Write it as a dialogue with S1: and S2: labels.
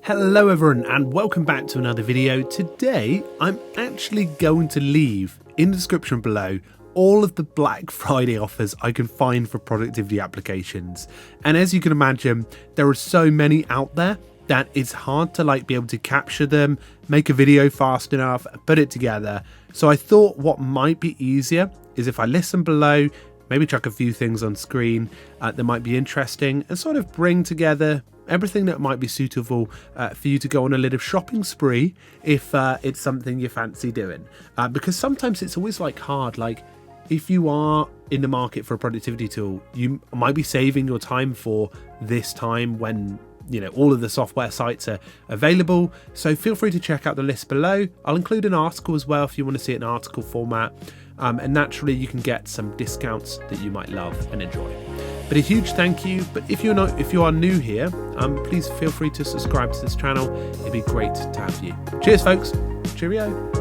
S1: Hello everyone and welcome back to another video. Today I'm actually going to leave in the description below all of the Black Friday offers I can find for productivity applications. And as you can imagine, there are so many out there that it's hard to be able to capture them, make a video fast enough, put it together. So I thought what might be easier is if I listen below, maybe chuck a few things on screen that might be interesting and sort of bring together everything that might be suitable for you to go on a little shopping spree if it's something you fancy doing. Because sometimes it's always hard, if you are in the market for a productivity tool, you might be saving your time for this time when all of the software sites are available. So feel free to check out the list below. I'll include an article as well if you want to see it in article format. And naturally you can get some discounts that you might love and enjoy. But a huge thank you. But if you are new here, please feel free to subscribe to this channel. It'd be great to have you. Cheers folks. Cheerio.